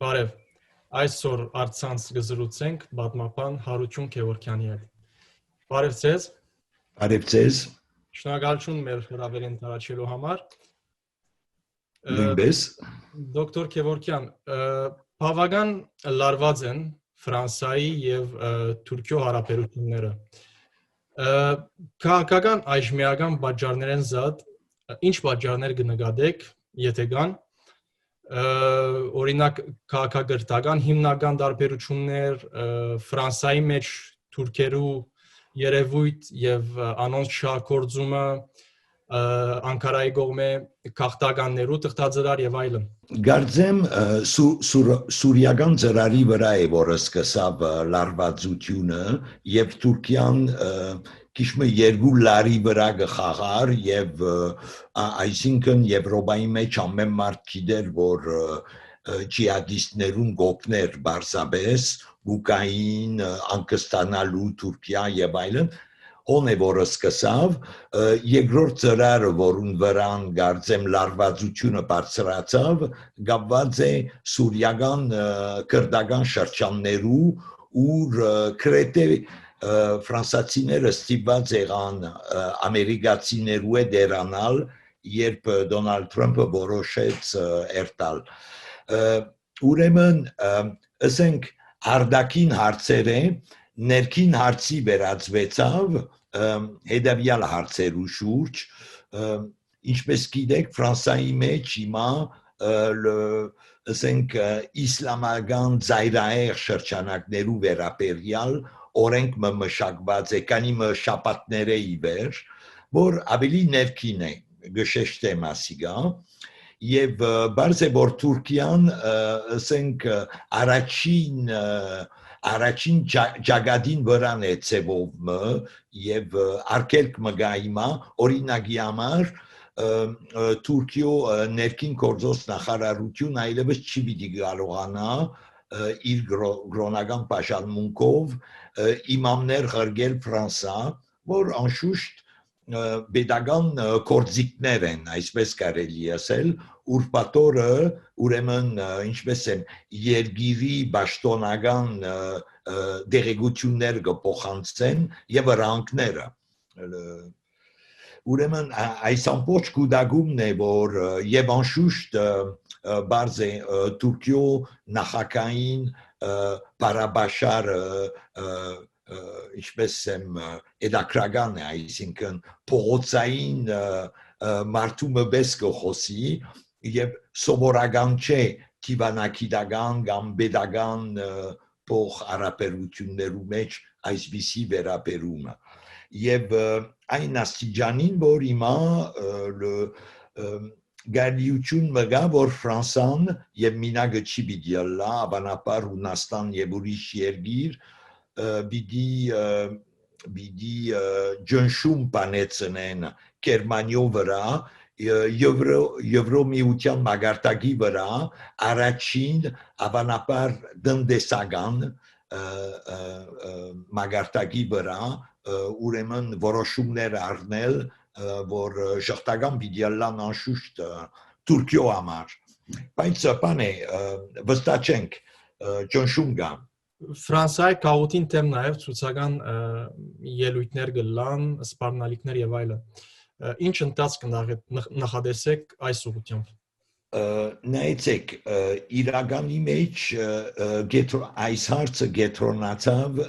Բարև, այսօր առցանց գզրուցենք պատմաբան Հարություն Գևորգյանի հետ։ Բարև ձեզ։ Բարև ձեզ։ Շնորհակալություն մեր հրավերին տարածելու համար։ Նույնպես։ Դոկտոր Գևորգյան, բավական լարված են Ֆրանսիայի եւ Թուրքիո հարաբերությունները։ Քաղաքական այժմեական պատճառներեն զատ ինչ պատճառներ կնկատեք, եթե կան, օրինակ քաղաքագրթական հիմնական տարբերություններ, Ֆրանսիայի մեջ թուրքերու երևույթ եւ անոնց շահագործումը, Անկարայի կողմէ քաղաքականներու թղթածրար եւ այլն։ Գարձեմ սուրիական ծրարի վրա է, որը սկսավ լարվածությունը եւ Թուրքիան քիչմը երկու լարի վրա գխաղար եւ այսինքն Եվրոպայի մեջ ամեն մարդ գիտեր, որ ջիհադիստներուն գոպներ բարձաբես, գուկային, անկստանալու Թուրքիա եւ այլն, հոն է որը սկսավ, երկրորդ ծրարը, որուն վրան գարձեմ լարվածությունը բարձրացավ, գապված է սուրիական կրդական շրջաններու, ուր կրետե ֆրանսացիները ստիպված եղան ամերիկացիներու հետ դերանալ, երբ Դոնալդ Թրամփը որոշեց երթալ։ Ուրեմն, ասենք, արդակին հարցերը ներքին հարցի վերածվեցավ հետևյալ հարցերու շուրջ, ինչպես գիտեք, Ֆրանսիայի մեջ հիմա ասենք իսլամական ծայրահեղ շրջանակներու վերաբերյալ օրենք մշակված է, քանի շաբաթները ի վեր, որ ավելի ներքին է, գշեշտեմ ասիգա, եւ բարձ է որ Թուրքիան ասենք առաջին ջագադին վրան է ծևով եւ արկելք մգա հիմա օրինակի համար Թուրքիո ներքին գործոս նախարարություն այլևս չի պիտի կարողանա իր գրոնական բաժանմունքով իմամներ ղրգել Ֆրանսա, որ անշուշտ պետական կորձիկներ են, այսպես կարելի ասել, ուրբաթորը ուրեմն ինչպես եմ երգիրի պաշտոնական դեղեցություններ կփոխանցեն եւ ռանկները ուրեմն այս ամբողջ կուտակումն է որ եւ անշուշտ բարձ է Թուրքիո նախագահային բարաբաշար ինչպես եմ էդակրական է, այսինքն փողոցային մարդումը բես կխոսի եւ սովորական չէ թիվանակիդական կամ pedagogan փող հարաբերություններու մեջ այսպիսի վերաբերումը եւ այն աստիճանին որ հիմա գարիություն մգա որ Ֆրանսան եւ մինագը չի պիտի լա բանապար Հունաստան եւ ուրիշ երկիր պիտի ջնշում բանեցնեն Գերմանիո վրա Եվրոմիության մագարտակի վրա առաջին հավանաբար տնտեսական մագարտակի վրա ուրեմն որոշումներ առնել որ շղթական պիտի լան անշուշտ Թուրքիո համար բայց բան է վստահ չենք ջնշում կա Ֆրանսիայի գաղութին թեմ նաև ցուցական ելույթներ գլան, սպառնալիքներ եւ այլն։ Ինչ ընթացք նախադեսեք այս ուղղությամբ։ Նայեցեք, իրականի մեջ այս հարցը գետրոնացավ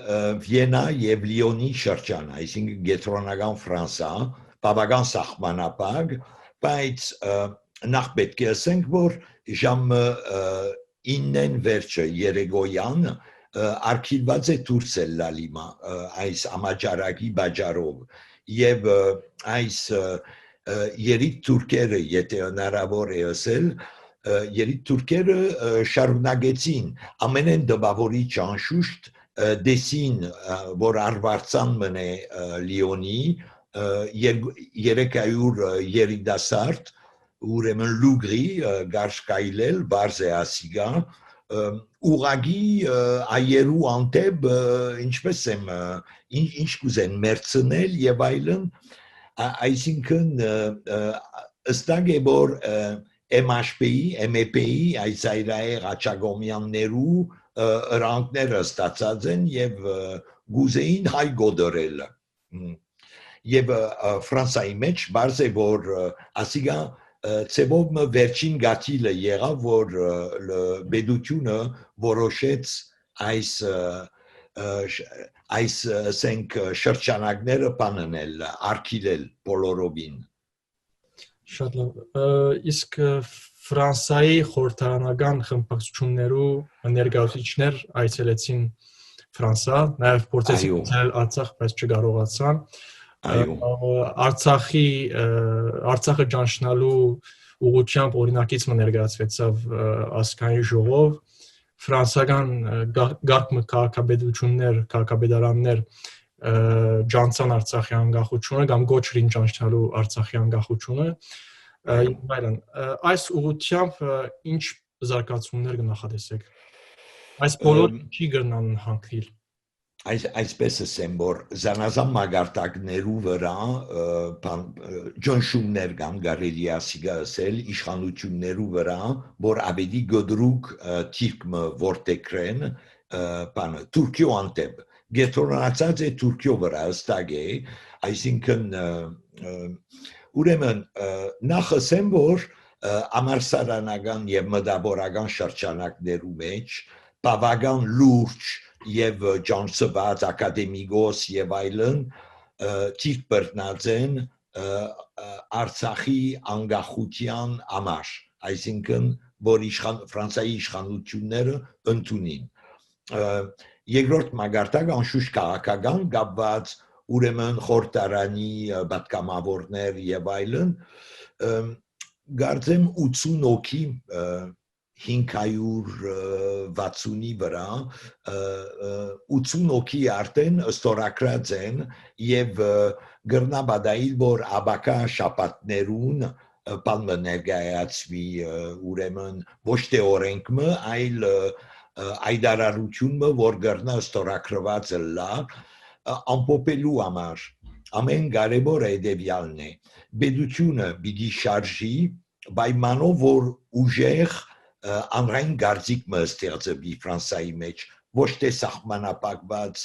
Վիեննա եւ Լիոնի շրջան, այսինքն գետրոնական Ֆրանսա, բավական սահմանապակ, բայց նախ պետք է ասենք, որ ժամը 9-ն վերջը երեկոյան արքիվված է Թուրքիա լիմա այս ամաճարակի բաժարով եւ այս երիտ թուրքերը եթե հնարավոր է ասել երիտ թուրքերը շարունակեցին ամենեն դպավորիչ անշուշտ դեսին որ արվարձան մնե Լիոնի 300 երիտասարդ ուրեմն լուգրի գարշկայլել բարձ է ասիգա ուղագի այերու անտեբ ինչպես եմ ինչ կուզեն մերցնել եւ այլն այսինքն ըստակ է որ MHP-ի, MEP-ի այս այրահեղ աչագոմյաններու rank-ները ստացած են եւ գուզեին հայ գոդրելը եւ Ֆրանսայի մեջ բարձ է որ ասիգա ծեբով վերջին գաթիլը եղավ որ բեդությունը որոշեց այս ասենք շրջանակները բանանել արկիլել բոլորովին Շատ լավ իսկ Ֆրանսայի խորհրդարանական խմբակցություններու ներկայացուցիչներ այցելեցին Ֆրանսա, նաև փորձեցին այցելել Արցախ, բայց չկարողացան։ Արցախը ճանչնալու ուղղությամբ օրինակից ներկայացվեցավ ազգային ժողով, ֆրանսական քաղաքապետարաններ ջանցան Արցախի անկախությունը կամ գոչրին ճանչնալու Արցախի անկախությունը։ Այս ուղղությամբ ինչ զարգացումներ կնախադեսեք։ Այս բոլորը չի գրնան հանգնել։ Այսպես ասեմ, որ զանազան մագարտակներու վրա ջնշումներ կան կարելի ասել իշխանություններու վրա, որ ավելի գդրուկ թիրքը որտեքրեն, Թուրքիո անտեպ գետրոնացած է Թուրքիո վրա ըստագ է, այսինքն ուրեմն նախ ասեմ, որ ամարսարանական եւ մտավորական շրջանակներու մեջ բավական լուրջ եւ ջանցված ակադեմիկոս եւ այլն թիվ բռնած են Արցախի անկախության համար, այսինքն որ Ֆրանսիայի իշխանությունները ընդունին։ Երկրորդ մագարտակը անշուշտ քաղաքական կապված ուրեմն խորհրդարանի պատգամավորներ եւ այլն գարձեմ 80 հոգի 560-ի վրա 80 հոգի արդեն ստորագրած են եւ գրնաբադայիլ որ աբակա շապատներուն բանը ներկայացվի ուրեմն ոչ թե օրենքը այլ այդարարությունը որ գրնա ստորագրված լա ամփոփելու համար ամեն կարևոր հետևյալն է բեդությունը պիտի շարժի պայմանով որ ուժեղ անրային գարձիկ մը ստեղծվի Ֆրանսայի մեջ ոչ թե սահմանապակված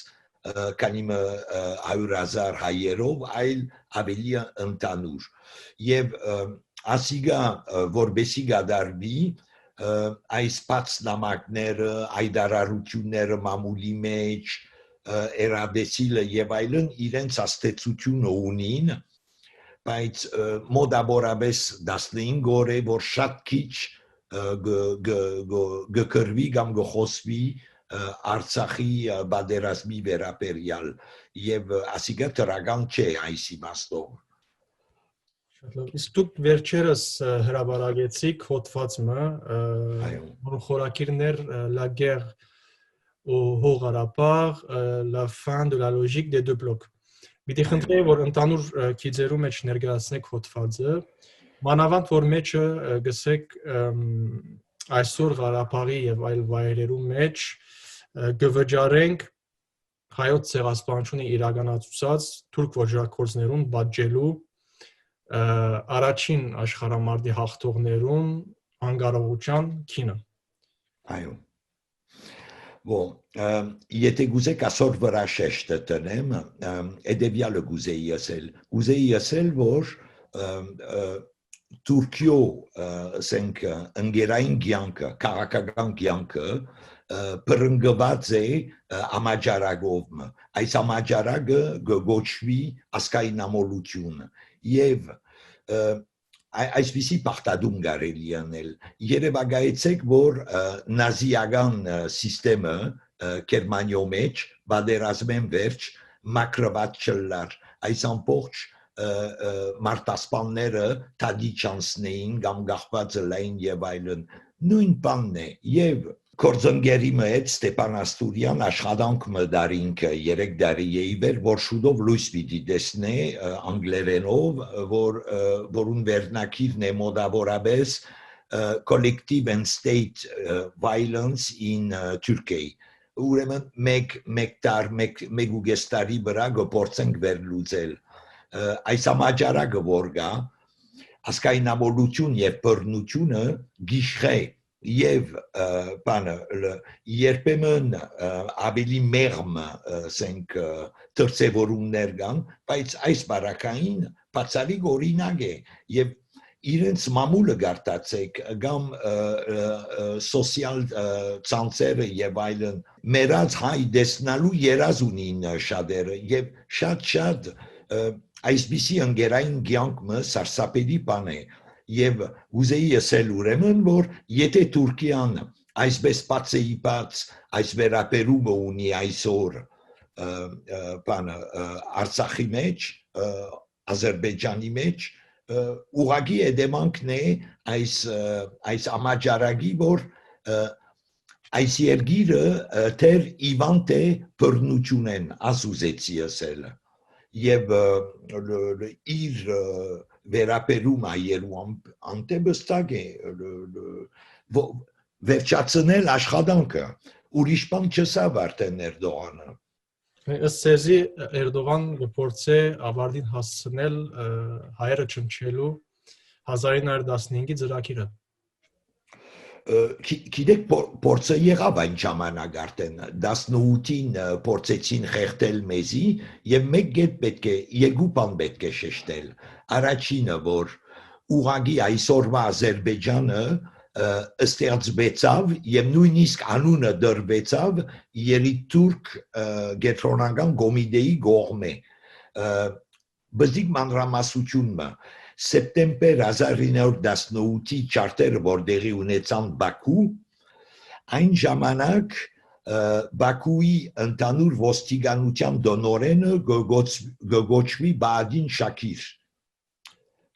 քանի 100,000 հայերով այլ ավելի ընդանուր եւ ասիգա որբեսի գադարվի այս բաց նամակները այդարարությունները մամուլի մեջ էրադեսիլը եւ այլն իրենց աստեցությունը ունին բայց մոդաբորաբես 15 օր է որ շատ քիչ գկրվի կամ գխոսվի Արցախի բادرազմի վերաբերյալ եւ ասիգա դրական չէ այս իմաստով Շատ լավ իսկ դուք վերջերս հրաբարացիք հոդվածը որ խորակիրներ la guerre au Haut-Karabakh la fin de la logique des deux blocs Պիտի խնդրեի որ ընդանուր քիծերու մեջ ներկայացնեք հոդվածը մանավանդ որ մեջը գսեք այսօր Ղարաբաղի եւ այլ վայրերու մեջ գվճարենք հայոց ցեղասպանությունը իրականացուցած թուրք ոչրակորձներուն բաժելու առաջին աշխարհամարտի հաղթողներուն անկարողության քինը Այո Եթե գուզեք ասոր վրա շեշտը տնեմ, էդևյալը գուզեի ասել, որ Թուրքիո ասենք ընկերային կյանքը, քաղաքական կյանքը բռնկված է ամաճարակով, այս ամաճարակը գոչվի ազգային ամոլություն եւ այսպիսի պարտադում կարելի անել երևակայեցեք որ նազիական սիստեմը Գերմանիո մեջ բادرազմեն վերջ մակրված չլար այս ամբողջ մարտասպանները տադի չանցնեին կամ գախված լայն եւ այլն նույն բանն է եւ Կորձընկերի հետ Ստեփան Աստուրյան աշխատանք մդարինք 3 տարի եիվեր որ շուտով լույս պիտի տեսնե անգլերենով որուն վերնակիրն է մոդավորաբես collective and state violence in Turkey ուրեմն մեկ ուգեստարի վրա գործենք վերլուծել այս ամաճարակը որ գա ասկայնավորություն եւ բռնությունը գիշխե եւ բանը երբեմն ավելի մեղմ ասենք դրսևորումներ կան, բայց այս բարակային բացառիկ օրինակ է եւ իրենց մամուլը գարտացեք կամ սոցիալ ցանցերը եւ այլն մերած հայ դեսնալու երազ ունին շատերը եւ շատ այսպիսի ընկերային կյանքը սարսափելի բան է եւ ուզեի ասել ուրեմն որ եթե Թուրքիան այսպես բացեիբաց այս վերաբերումը ունի այսօր բանը Արցախի մեջ Ադրբեջանի մեջ ուղղակի հետևանքն է այս ամաճարակի որ այս երկիրը թեր իվանտ է բռնությունեն ասուզեցի ասել եւ իր վերաբերումը այերու անտեպստակ է վերջացնել աշխատանքը ուրիշ բան չսավ արդեն Էրդողանը Ըստ սեզի Էրդողան գործե ավարտին հասցնել հայերը չնչելու 1915-ի ծրագիրը Գիտեք փորձը եղավ այն ժամանակ արդեն 18-ին փորձեցին խեղդել մեզի եւ մեկ կետ պետք է երկու բան պետք է շեշտել առաջինը որ ուղղակի այսօրվա Ադրբեջանը ստեղծվեցավ եւ նույնիսկ անունը դրվեցավ երիտուրք գետրոնական կոմիտեի կողմէ բզիկ մանրամասնությունը սեպտեմբեր 1918-ի ճարտերը որ դեղի ունեցան Բաքու այն ժամանակ Բաքուի ընդհանուր ոստիկանության դոնորենը գոչվի Բադին Շաքիր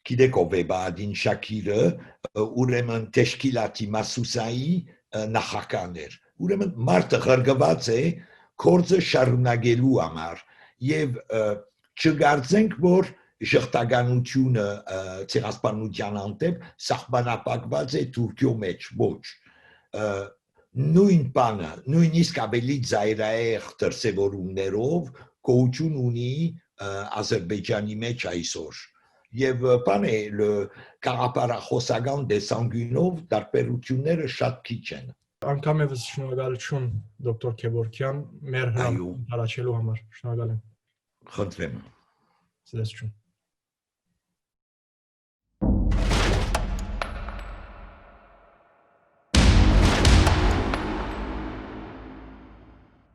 Գիտեք ով է Բադին Շաքիրը ուրեմն Թեշկիլատի Մասուսայի նախագահն էր ուրեմն մարդը ղրգված է կորձը շարունակելու համար եւ չգարձենք որ ժխտականությունը ցեղասպանության անտեպ սահմանապակված է Թուրքիո մեջ ոչ նույն բանը նույնիսկ ավելի ծայրահեղ դրսևորումներով գոյություն ունի Ադրբեջանի մեջ այսօր եւ բան է կաղապարախոսական դեսանգյունով տարբերությունները շատ քիչ են Անգամ եւս շնորհակալություն դոկտոր Քեբորքյան մեր հրավերին հարաճելու համար շնորհակալ եմ Խնդրեմ Սիրեցություն